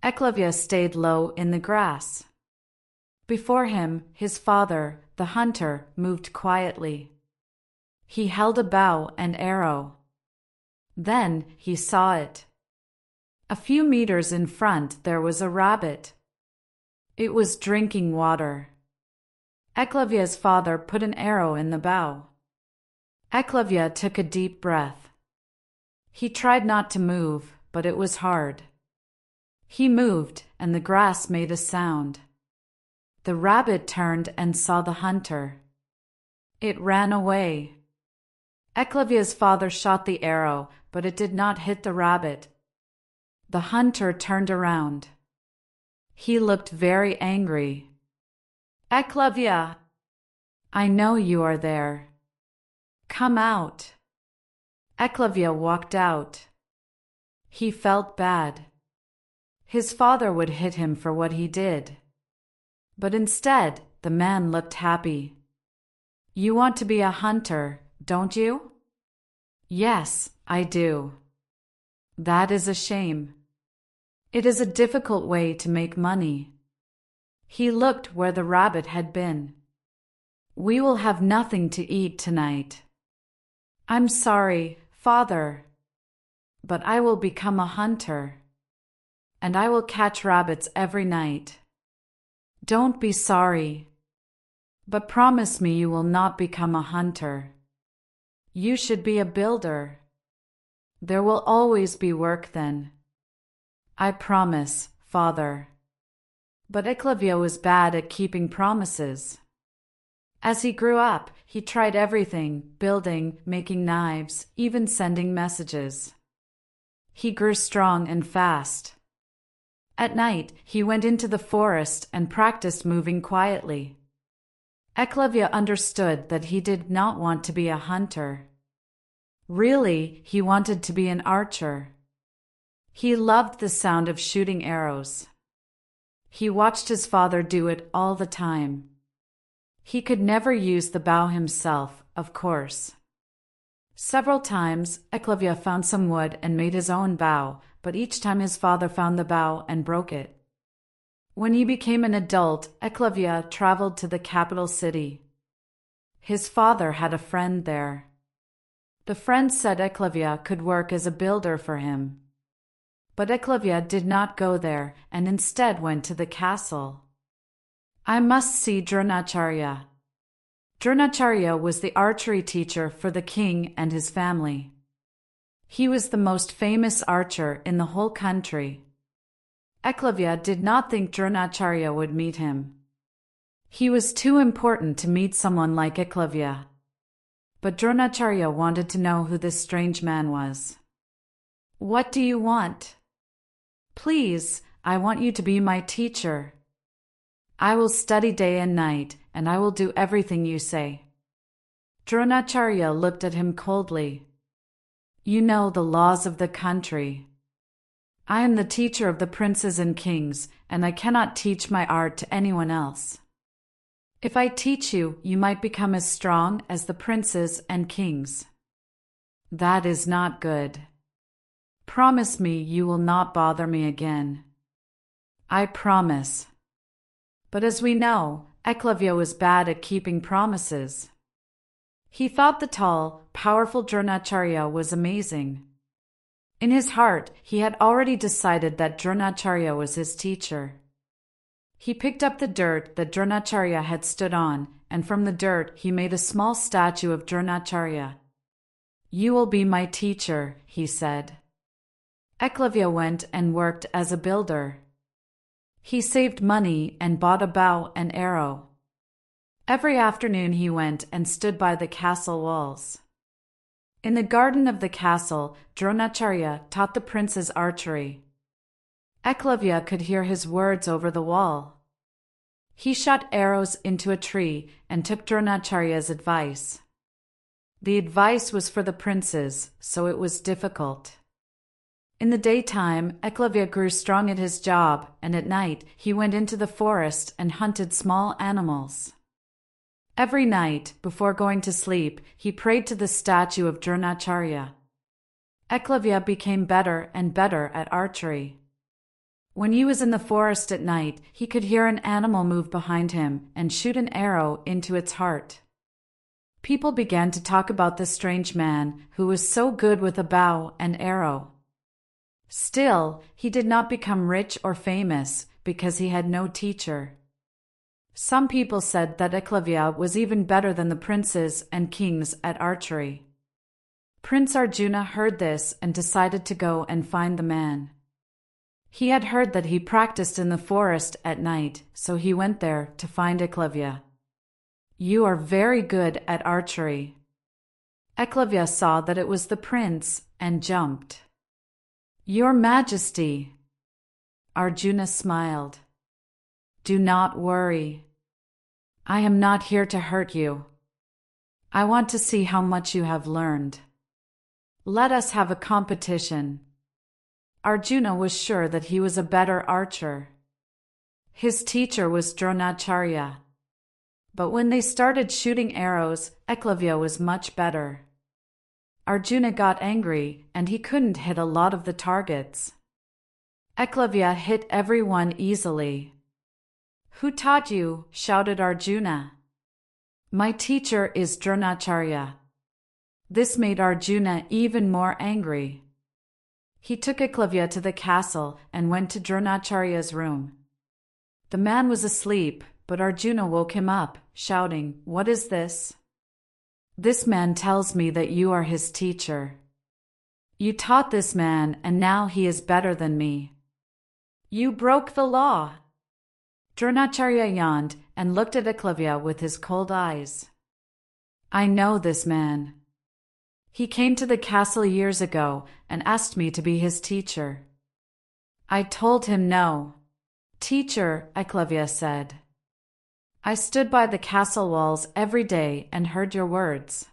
Eklavya stayed low in the grass. Before him, his father, the hunter, moved quietly. He held a bow and arrow. Then he saw it. A few meters in front there was a rabbit. It was drinking water. Eklavya's father put an arrow in the bow. Eklavya took a deep breath. He tried not to move, but it was hard. He moved, and the grass made a sound. The rabbit turned and saw the hunter. It ran away. Eklavya's father shot the arrow, but it did not hit the rabbit. The hunter turned around. He looked very angry. Eklavya! I know you are there. Come out. Eklavya walked out. He felt bad. His father would hit him for what he did. But instead, the man looked happy. You want to be a hunter, don't you? Yes, I do. That is a shame. It is a difficult way to make money. He looked where the rabbit had been. We will have nothing to eat tonight. I'm sorry, father. But I will become a hunter. And I will catch rabbits every night. Don't be sorry. But promise me you will not become a hunter. You should be a builder. There will always be work then. I promise, father. But Eklavya was bad at keeping promises. As he grew up, he tried everything, building, making knives, even sending messages. He grew strong and fast. At night, he went into the forest and practiced moving quietly. Eklavya understood that he did not want to be a hunter. Really, he wanted to be an archer. He loved the sound of shooting arrows. He watched his father do it all the time. He could never use the bow himself, of course. Several times, Eklavya found some wood and made his own bow, but each time his father found the bow and broke it. When he became an adult, Eklavya traveled to the capital city. His father had a friend there. The friend said Eklavya could work as a builder for him. But Eklavya did not go there and instead went to the castle. I must see Dronacharya. Dronacharya was the archery teacher for the king and his family. He was the most famous archer in the whole country. Eklavya did not think Dronacharya would meet him. He was too important to meet someone like Eklavya. But Dronacharya wanted to know who this strange man was. What do you want? Please, I want you to be my teacher. I will study day and night, and I will do everything you say. Dronacharya looked at him coldly. You know the laws of the country. I am the teacher of the princes and kings, and I cannot teach my art to anyone else. If I teach you, you might become as strong as the princes and kings. That is not good. Promise me you will not bother me again. I promise. But as we know, Eklavya was bad at keeping promises. He thought the tall, powerful Dronacharya was amazing. In his heart, he had already decided that Dronacharya was his teacher. He picked up the dirt that Dronacharya had stood on, and from the dirt he made a small statue of Dronacharya. You will be my teacher, he said. Eklavya went and worked as a builder. He saved money and bought a bow and arrow. Every afternoon he went and stood by the castle walls. In the garden of the castle, Dronacharya taught the princes archery. Eklavya could hear his words over the wall. He shot arrows into a tree and took Dronacharya's advice. The advice was for the princes, so it was difficult. In the daytime, Eklavya grew strong at his job, and at night he went into the forest and hunted small animals. Every night, before going to sleep, he prayed to the statue of Dronacharya. Eklavya became better and better at archery. When he was in the forest at night, he could hear an animal move behind him and shoot an arrow into its heart. People began to talk about the strange man who was so good with a bow and arrow. Still, he did not become rich or famous because he had no teacher. Some people said that Eklavya was even better than the princes and kings at archery. Prince Arjuna heard this and decided to go and find the man. He had heard that he practiced in the forest at night, so he went there to find Eklavya. "You are very good at archery." Eklavya saw that it was the prince and jumped. "Your Majesty." Arjuna smiled. "Do not worry. I am not here to hurt you. I want to see how much you have learned. Let us have a competition." Arjuna was sure that he was a better archer. His teacher was Dronacharya. But when they started shooting arrows, Eklavya was much better. Arjuna got angry and he couldn't hit a lot of the targets. Eklavya hit everyone easily. "Who taught you?" shouted Arjuna. "My teacher is Dronacharya." This made Arjuna even more angry. He took Eklavya to the castle and went to Dronacharya's room. The man was asleep, but Arjuna woke him up, shouting, "What is this? This man tells me that you are his teacher. You taught this man, and now he is better than me. You broke the law." Dronacharya yawned and looked at Eklavya with his cold eyes. "I know this man. He came to the castle years ago and asked me to be his teacher. I told him no." "Teacher," Eklavya said, "I stood by the castle walls every day and heard your words.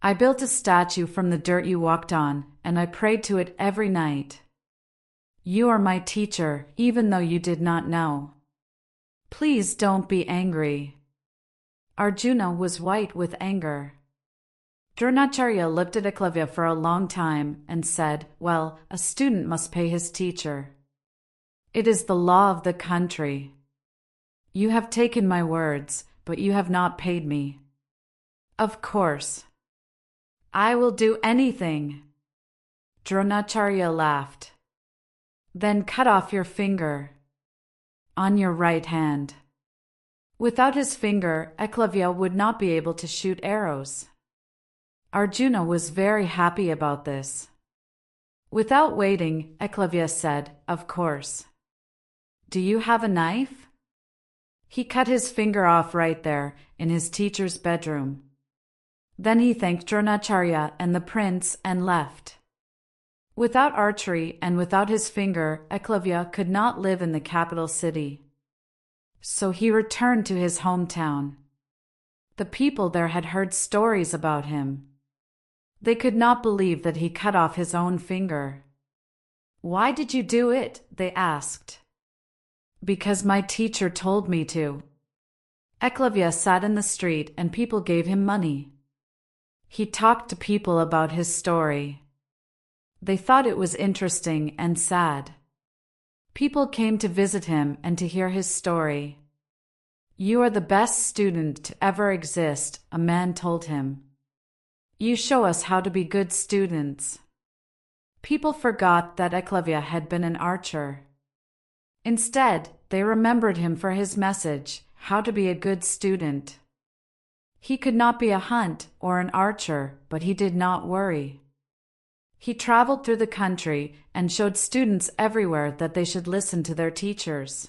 I built a statue from the dirt you walked on, and I prayed to it every night. You are my teacher, even though you did not know. Please don't be angry." Arjuna was white with anger. Dronacharya looked at Eklavya for a long time and said, "Well, a student must pay his teacher. It is the law of the country. You have taken my words, but you have not paid me." "Of course. I will do anything." Dronacharya laughed. "Then cut off your finger. On your right hand." Without his finger, Eklavya would not be able to shoot arrows. Arjuna was very happy about this. Without waiting, Eklavya said, "Of course. Do you have a knife?" He cut his finger off right there in his teacher's bedroom. Then he thanked Dronacharya and the prince and left. Without archery and without his finger, Eklavya could not live in the capital city. So he returned to his hometown. The people there had heard stories about him. They could not believe that he cut off his own finger. "Why did you do it?" they asked. "Because my teacher told me to." Eklavya sat in the street and people gave him money. He talked to people about his story. They thought it was interesting and sad. People came to visit him and to hear his story. "You are the best student to ever exist," a man told him. "You show us how to be good students." People forgot that Eklavya had been an archer. Instead, they remembered him for his message, how to be a good student. He could not be a hunt or an archer, but he did not worry. He traveled through the country and showed students everywhere that they should listen to their teachers.